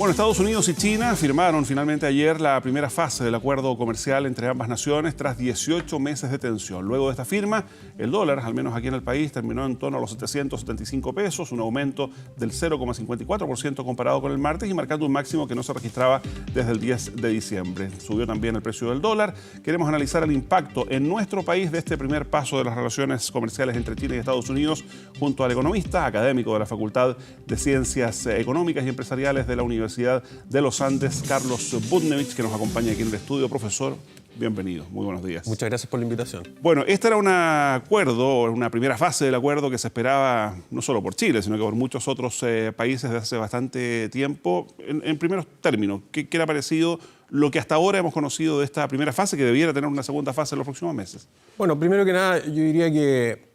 Bueno, Estados Unidos y China firmaron finalmente ayer la primera fase del acuerdo comercial entre ambas naciones tras 18 meses de tensión. Luego de esta firma, el dólar, al menos aquí en el país, terminó en torno a los 775 pesos, un aumento del 0,54% comparado con el martes y marcando un máximo que no se registraba desde el 10 de diciembre. Subió también el precio del dólar. Queremos analizar el impacto en nuestro país de este primer paso de las relaciones comerciales entre China y Estados Unidos junto al economista, académico de la Facultad de Ciencias Económicas y Empresariales de la Universidad de los Andes, Carlos Budnevich, que nos acompaña aquí en el estudio. Profesor, bienvenido, muy buenos días. Muchas gracias por la invitación. Bueno, este era un acuerdo, una primera fase del acuerdo que se esperaba no solo por Chile, sino que por muchos otros países desde hace bastante tiempo. En primeros términos, ¿qué le ha parecido lo que hasta ahora hemos conocido de esta primera fase, que debiera tener una segunda fase en los próximos meses? Bueno, primero que nada, yo diría que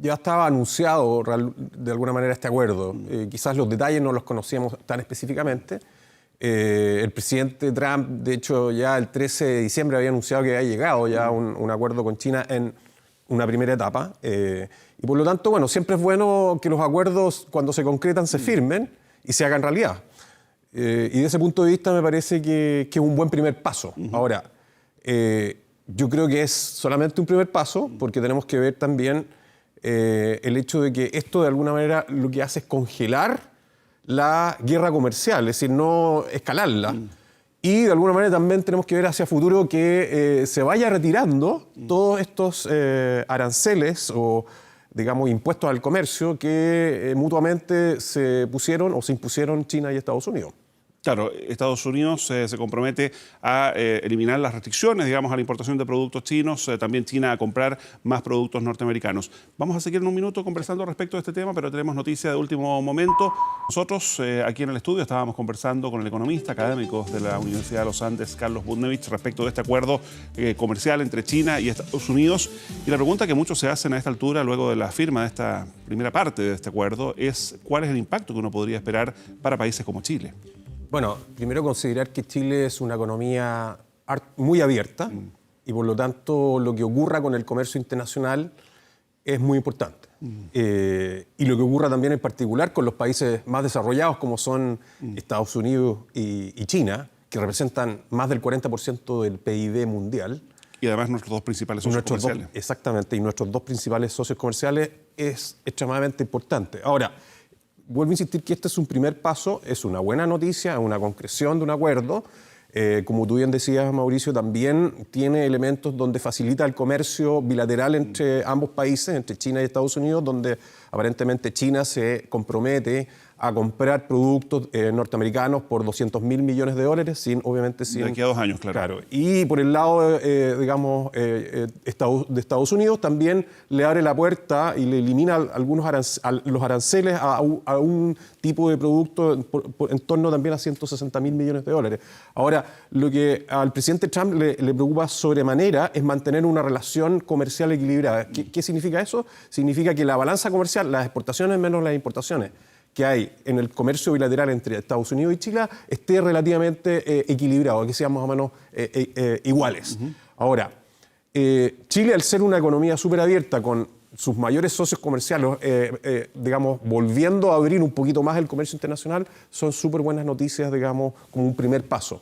ya estaba anunciado de alguna manera este acuerdo. Quizás los detalles no los conocíamos tan específicamente. El presidente Trump, de hecho, ya el 13 de diciembre había anunciado que había llegado ya un acuerdo con China en una primera etapa. Y por lo tanto, bueno, siempre es bueno que los acuerdos, cuando se concretan, se firmen y se hagan realidad. Y de ese punto de vista me parece que es un buen primer paso. Ahora, yo creo que es solamente un primer paso porque tenemos que ver también el hecho de que esto de alguna manera lo que hace es congelar la guerra comercial, es decir, no escalarla. Y de alguna manera también tenemos que ver hacia futuro que se vaya retirando todos estos aranceles o, digamos, impuestos al comercio que mutuamente se pusieron o se impusieron China y Estados Unidos. Claro, Estados Unidos se compromete a eliminar las restricciones, digamos, a la importación de productos chinos, también China a comprar más productos norteamericanos. Vamos a seguir en un minuto conversando respecto de este tema, pero tenemos noticia de último momento. Nosotros aquí en el estudio estábamos conversando con el economista académico de la Universidad de los Andes, Carlos Budnevich, respecto de este acuerdo comercial entre China y Estados Unidos. Y la pregunta que muchos se hacen a esta altura, luego de la firma de esta primera parte de este acuerdo, es ¿cuál es el impacto que uno podría esperar para países como Chile? Bueno, primero considerar que Chile es una economía muy abierta y por lo tanto lo que ocurra con el comercio internacional es muy importante. Y lo que ocurra también en particular con los países más desarrollados como son Estados Unidos y China, que representan más del 40% del PIB mundial. Y además nuestros dos principales socios comerciales. Exactamente, y nuestros dos principales socios comerciales es extremadamente importante. Ahora, vuelvo a insistir que este es un primer paso, es una buena noticia, es una concreción de un acuerdo. Como tú bien decías, Mauricio, también tiene elementos donde facilita el comercio bilateral entre ambos países, entre China y Estados Unidos, donde aparentemente China se compromete a comprar productos norteamericanos por $200.000 millones, obviamente sin... De aquí a 2 años, claro. Y por el lado, digamos, de Estados Unidos también le abre la puerta y le elimina los aranceles a un tipo de producto en torno también a $160.000 millones. Ahora, lo que al presidente Trump le preocupa sobremanera es mantener una relación comercial equilibrada. ¿Qué significa eso? Significa que la balanza comercial, las exportaciones menos las importaciones que hay en el comercio bilateral entre Estados Unidos y Chile esté relativamente equilibrado, que sean más o menos iguales. Ahora, Chile, al ser una economía súper abierta con sus mayores socios comerciales, digamos, volviendo a abrir un poquito más el comercio internacional, son súper buenas noticias, digamos, como un primer paso.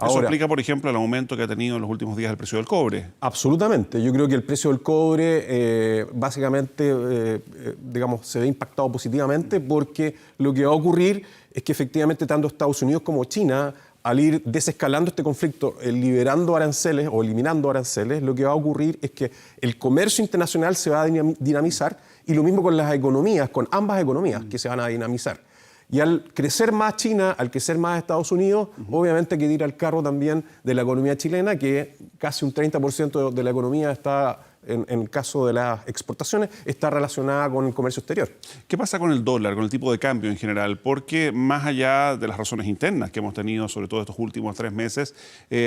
Eso explica, por ejemplo, el aumento que ha tenido en los últimos días el precio del cobre. Absolutamente. Yo creo que el precio del cobre básicamente, digamos, se ve impactado positivamente porque lo que va a ocurrir es que efectivamente tanto Estados Unidos como China, al ir desescalando este conflicto, liberando aranceles o eliminando aranceles, lo que va a ocurrir es que el comercio internacional se va a dinamizar y lo mismo con las economías, con ambas economías que se van a dinamizar. Y al crecer más China, al crecer más Estados Unidos, obviamente hay que ir al carro también de la economía chilena, que casi un 30% de la economía está, en el caso de las exportaciones, está relacionada con el comercio exterior. ¿Qué pasa con el dólar, con el tipo de cambio en general? Porque más allá de las razones internas que hemos tenido, sobre todo estos últimos 3 meses,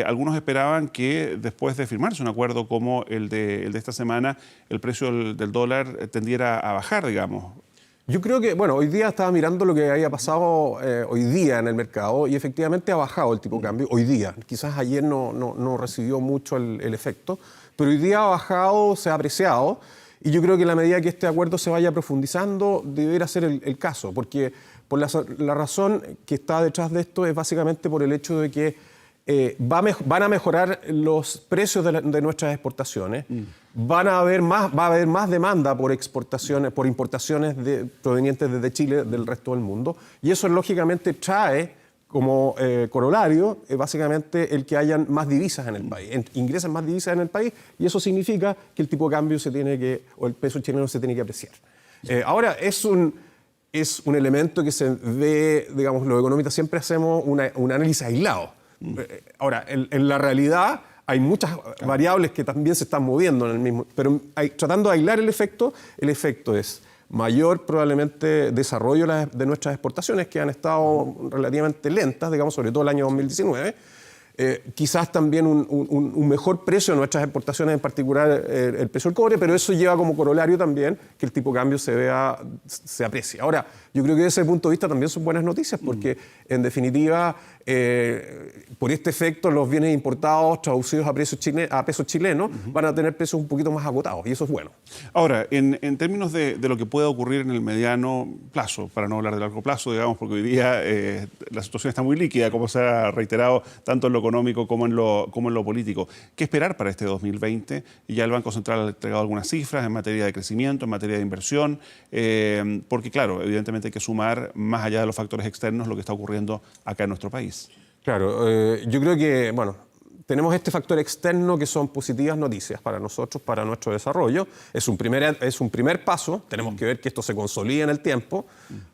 algunos esperaban que después de firmarse un acuerdo como el de esta semana, el precio del dólar tendiera a bajar, digamos. Yo creo que, bueno, hoy día estaba mirando lo que había pasado hoy día en el mercado y efectivamente ha bajado el tipo de cambio hoy día. Quizás ayer no recibió mucho el efecto, pero hoy día ha bajado, se ha apreciado y yo creo que a la medida que este acuerdo se vaya profundizando deberá ser el caso, porque Por la razón que está detrás de esto es básicamente por el hecho de que van a mejorar los precios de nuestras exportaciones, va a haber más demanda por exportaciones, por importaciones provenientes desde Chile, del resto del mundo, y eso lógicamente trae como corolario básicamente el que hayan más divisas en el país, ingresen más divisas en el país, y eso significa que el tipo de cambio o el peso chileno se tiene que apreciar. Ahora, es un elemento que se ve, digamos, los economistas siempre hacemos un análisis aislado. Ahora, en la realidad hay muchas variables que también se están moviendo en el mismo, pero tratando de aislar el efecto es mayor probablemente desarrollo de nuestras exportaciones, que han estado relativamente lentas, digamos, sobre todo el año 2019. Quizás también un mejor precio de nuestras exportaciones, en particular el precio del cobre, pero eso lleva como corolario también que el tipo de cambio se aprecie. Ahora, yo creo que desde ese punto de vista también son buenas noticias, porque en definitiva, por este efecto, los bienes importados traducidos a pesos chilenos van a tener precios un poquito más acotados, y eso es bueno. Ahora, en términos de lo que pueda ocurrir en el mediano plazo, para no hablar de largo plazo, digamos, porque hoy día la situación está muy líquida, como se ha reiterado tanto en lo económico como en lo político. ¿Qué esperar para este 2020? Ya el Banco Central ha entregado algunas cifras en materia de crecimiento, en materia de inversión, porque claro, evidentemente hay que sumar, más allá de los factores externos, lo que está ocurriendo acá en nuestro país. Claro, yo creo que, bueno, tenemos este factor externo que son positivas noticias para nosotros, para nuestro desarrollo. Es un primer paso, tenemos que ver que esto se consolide en el tiempo.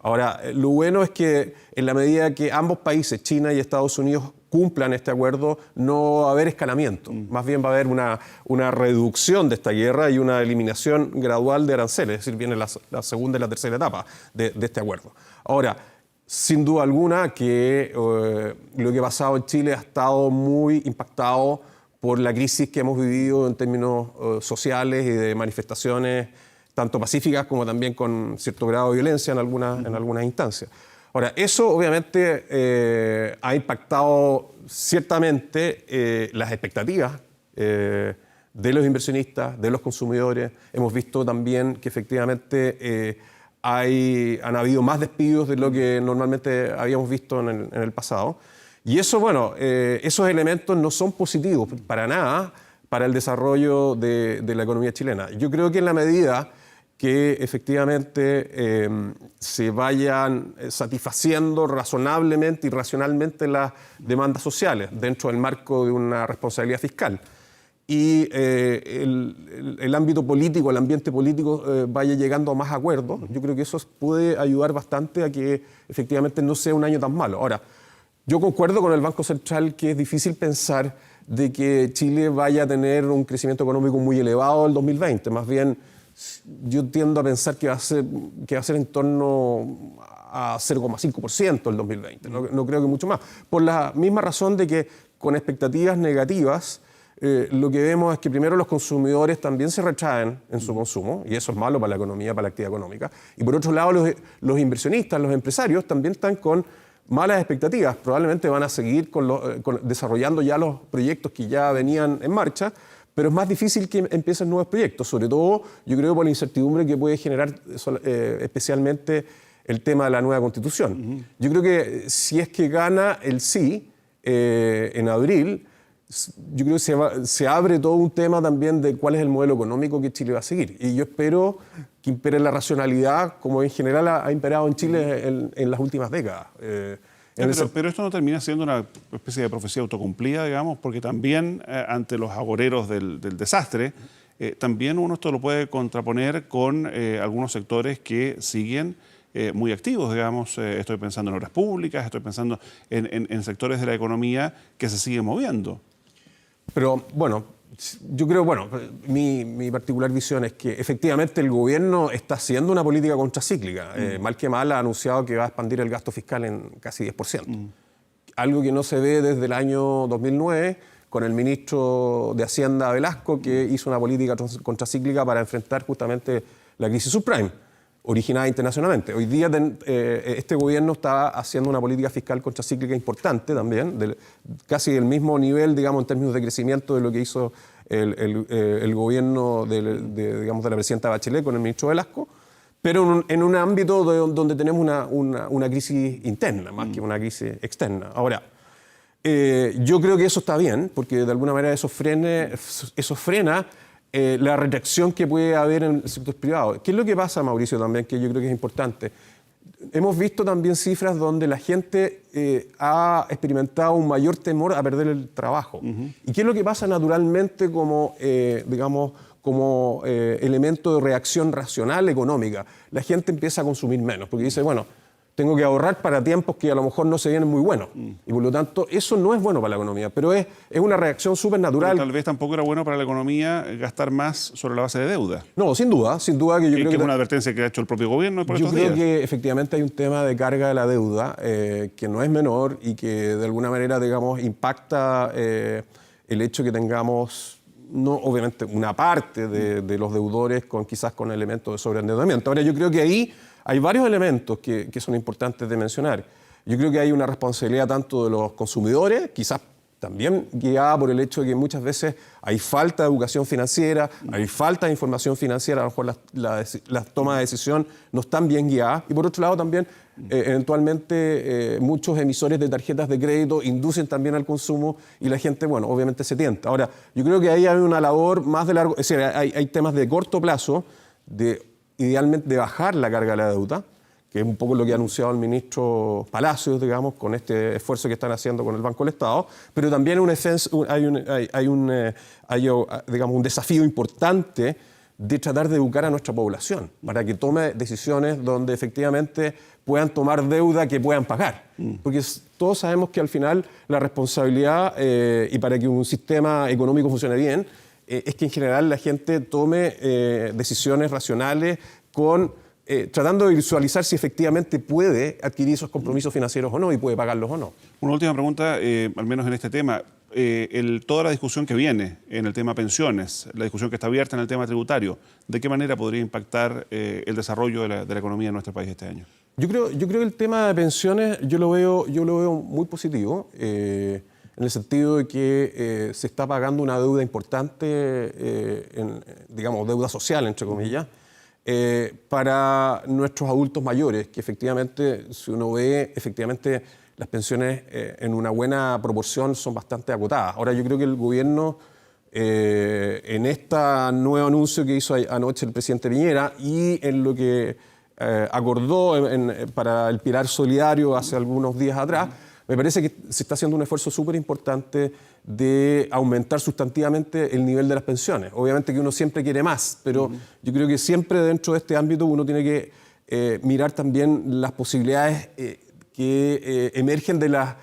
Ahora, lo bueno es que en la medida que ambos países, China y Estados Unidos, cumplan este acuerdo, no va a haber escalamiento. Más bien va a haber una reducción de esta guerra y una eliminación gradual de aranceles, es decir, viene la segunda y la tercera etapa de este acuerdo. Ahora, sin duda alguna que lo que ha pasado en Chile ha estado muy impactado por la crisis que hemos vivido en términos sociales y de manifestaciones tanto pacíficas como también con cierto grado de violencia en algunas instancias. Ahora, eso obviamente ha impactado ciertamente las expectativas de los inversionistas, de los consumidores. Hemos visto también que efectivamente han habido más despidos de lo que normalmente habíamos visto en el pasado. Y eso, bueno, esos elementos no son positivos para nada para el desarrollo de la economía chilena. Yo creo que en la medida que efectivamente se vayan satisfaciendo razonablemente y racionalmente las demandas sociales dentro del marco de una responsabilidad fiscal, y el ámbito político, el ambiente político vaya llegando a más acuerdos, yo creo que eso puede ayudar bastante a que efectivamente no sea un año tan malo. Ahora, yo concuerdo con el Banco Central que es difícil pensar de que Chile vaya a tener un crecimiento económico muy elevado el 2020. Más bien, yo tiendo a pensar que va a ser en torno a 0,5% el 2020. No creo que mucho más. Por la misma razón de que con expectativas negativas, lo que vemos es que primero los consumidores también se retraen en su consumo, y eso es malo para la economía, para la actividad económica. Y por otro lado, los inversionistas, los empresarios, también están con malas expectativas. Probablemente van a seguir desarrollando ya los proyectos que ya venían en marcha, pero es más difícil que empiecen nuevos proyectos, sobre todo, yo creo, por la incertidumbre que puede generar especialmente el tema de la nueva Constitución. Yo creo que si es que gana el sí en abril, yo creo que se abre todo un tema también de cuál es el modelo económico que Chile va a seguir. Y yo espero que impere la racionalidad, como en general ha imperado en Chile en las últimas décadas. Pero esto no termina siendo una especie de profecía autocumplida, digamos, porque también ante los agoreros del desastre, también uno esto lo puede contraponer con algunos sectores que siguen muy activos, digamos. Estoy pensando en obras públicas, estoy pensando en sectores de la economía que se siguen moviendo. Pero bueno, yo creo, mi particular visión es que efectivamente el gobierno está haciendo una política contracíclica. Mal que mal ha anunciado que va a expandir el gasto fiscal en casi 10%. Algo que no se ve desde el año 2009 con el ministro de Hacienda Velasco, que hizo una política contracíclica para enfrentar justamente la crisis subprime originada internacionalmente. Hoy día este gobierno está haciendo una política fiscal contracíclica importante también, casi del mismo nivel, digamos, en términos de crecimiento de lo que hizo el gobierno digamos, de la presidenta Bachelet con el ministro Velasco, pero en un ámbito donde tenemos una crisis interna, más que una crisis externa. Ahora, yo creo que eso está bien, porque de alguna manera eso frena la retracción que puede haber en el sector privado. ¿Qué es lo que pasa, Mauricio, también, que yo creo que es importante? Hemos visto también cifras donde la gente ha experimentado un mayor temor a perder el trabajo. ¿Y qué es lo que pasa naturalmente como, como elemento de reacción racional económica? La gente empieza a consumir menos, porque dice, bueno, tengo que ahorrar para tiempos que a lo mejor no se vienen muy buenos. Y por lo tanto, eso no es bueno para la economía, pero es una reacción súper natural. Tal vez tampoco era bueno para la economía gastar más sobre la base de deuda. No, sin duda que yo creo que... es una advertencia que ha hecho el propio gobierno por estos días. Yo creo que efectivamente hay un tema de carga de la deuda que no es menor y que de alguna manera, digamos, impacta el hecho que tengamos... No, obviamente, una parte de los deudores quizás con elementos de sobreendeudamiento. Ahora, yo creo que ahí hay varios elementos que son importantes de mencionar. Yo creo que hay una responsabilidad tanto de los consumidores, quizás también guiada por el hecho de que muchas veces hay falta de educación financiera, hay falta de información financiera, a lo mejor las tomas de decisión no están bien guiadas. Y por otro lado también, eventualmente, muchos emisores de tarjetas de crédito inducen también al consumo y la gente, bueno, obviamente se tienta. Ahora, yo creo que ahí hay una labor más de largo, es decir, hay temas de corto plazo, idealmente de bajar la carga de la deuda, que es un poco lo que ha anunciado el ministro Palacios, digamos, con este esfuerzo que están haciendo con el Banco del Estado, pero también digamos, un desafío importante de tratar de educar a nuestra población para que tome decisiones donde efectivamente puedan tomar deuda que puedan pagar. Porque todos sabemos que al final la responsabilidad y para que un sistema económico funcione bien es que en general la gente tome decisiones racionales tratando de visualizar si efectivamente puede adquirir esos compromisos financieros o no y puede pagarlos o no. Una última pregunta, al menos en este tema. Toda la discusión que viene en el tema pensiones, la discusión que está abierta en el tema tributario, ¿de qué manera podría impactar el desarrollo de la economía de nuestro país este año? Yo creo que el tema de pensiones yo lo veo muy positivo, en el sentido de que se está pagando una deuda importante, digamos, deuda social, entre comillas, para nuestros adultos mayores, que efectivamente, si uno ve, efectivamente las pensiones en una buena proporción son bastante acotadas. Ahora, yo creo que el gobierno, en este nuevo anuncio que hizo anoche el presidente Piñera y en lo que acordó para el Pilar Solidario hace algunos días atrás, me parece que se está haciendo un esfuerzo súper importante de aumentar sustantivamente el nivel de las pensiones. Obviamente que uno siempre quiere más, pero yo creo que siempre dentro de este ámbito uno tiene que mirar también las posibilidades que emergen de la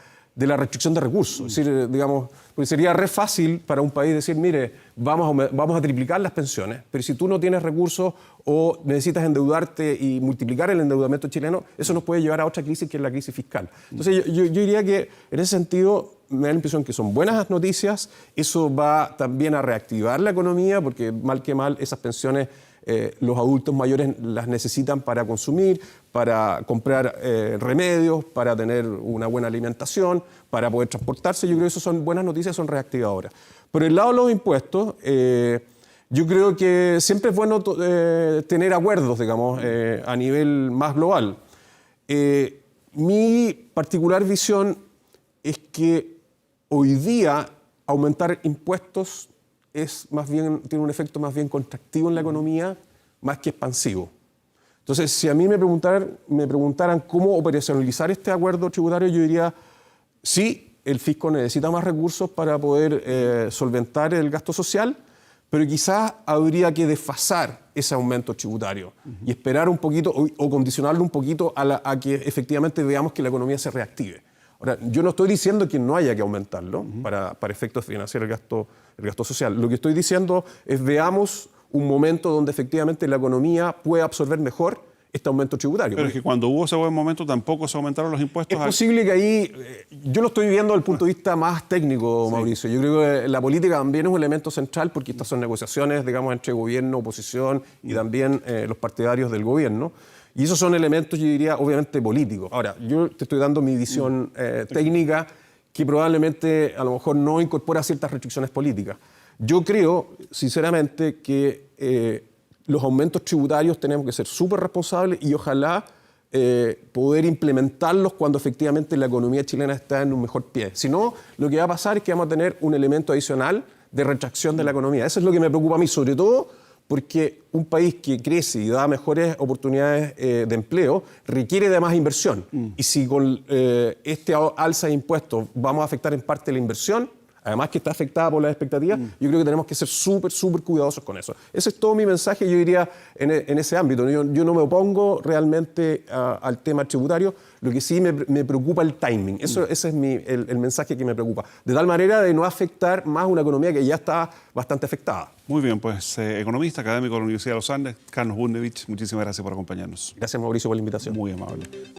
restricción de recursos. Es decir, digamos, porque sería re fácil para un país decir, mire, vamos a triplicar las pensiones, pero si tú no tienes recursos o necesitas endeudarte y multiplicar el endeudamiento chileno, eso nos puede llevar a otra crisis que es la crisis fiscal. Entonces yo diría que en ese sentido me da la impresión que son buenas noticias, eso va también a reactivar la economía, porque mal que mal esas pensiones los adultos mayores las necesitan para consumir, para comprar remedios, para tener una buena alimentación, para poder transportarse. Yo creo que eso son buenas noticias, son reactivadoras. Por el lado de los impuestos, yo creo que siempre es bueno tener acuerdos, digamos, a nivel más global. Mi particular visión es que hoy día aumentar impuestos tiene un efecto más bien contractivo en la economía, más que expansivo. Entonces, si a mí me preguntaran cómo operacionalizar este acuerdo tributario, yo diría, sí, el fisco necesita más recursos para poder solventar el gasto social, pero quizás habría que desfasar ese aumento tributario y esperar un poquito o condicionarlo un poquito a que efectivamente veamos que la economía se reactive. Ahora, yo no estoy diciendo que no haya que aumentarlo para efectos financieros el gasto social. Lo que estoy diciendo es veamos un momento donde efectivamente la economía puede absorber mejor este aumento tributario. Pero es que cuando hubo ese buen momento tampoco se aumentaron los impuestos. Es posible que ahí, yo lo estoy viendo desde el punto de vista más técnico, sí. Mauricio. Yo creo que la política también es un elemento central porque estas son negociaciones, digamos, entre gobierno, oposición y también los partidarios del gobierno. Y esos son elementos, yo diría, obviamente políticos. Ahora, yo te estoy dando mi visión técnica que probablemente a lo mejor no incorpora ciertas restricciones políticas. Yo creo, sinceramente, que los aumentos tributarios tenemos que ser súper responsables y ojalá poder implementarlos cuando efectivamente la economía chilena está en un mejor pie. Si no, lo que va a pasar es que vamos a tener un elemento adicional de retracción de la economía. Eso es lo que me preocupa a mí, sobre todo porque un país que crece y da mejores oportunidades de empleo requiere de más inversión. Y si con este alza de impuestos vamos a afectar en parte la inversión, además que está afectada por las expectativas, yo creo que tenemos que ser súper cuidadosos con eso. Ese es todo mi mensaje, yo diría, en ese ámbito. Yo no me opongo realmente al tema tributario, lo que sí me preocupa el timing. Ese es el mensaje que me preocupa. De tal manera de no afectar más una economía que ya está bastante afectada. Muy bien, pues economista, académico de la Universidad de los Andes, Carlos Bundevich, muchísimas gracias por acompañarnos. Gracias, Mauricio, por la invitación. Muy amable.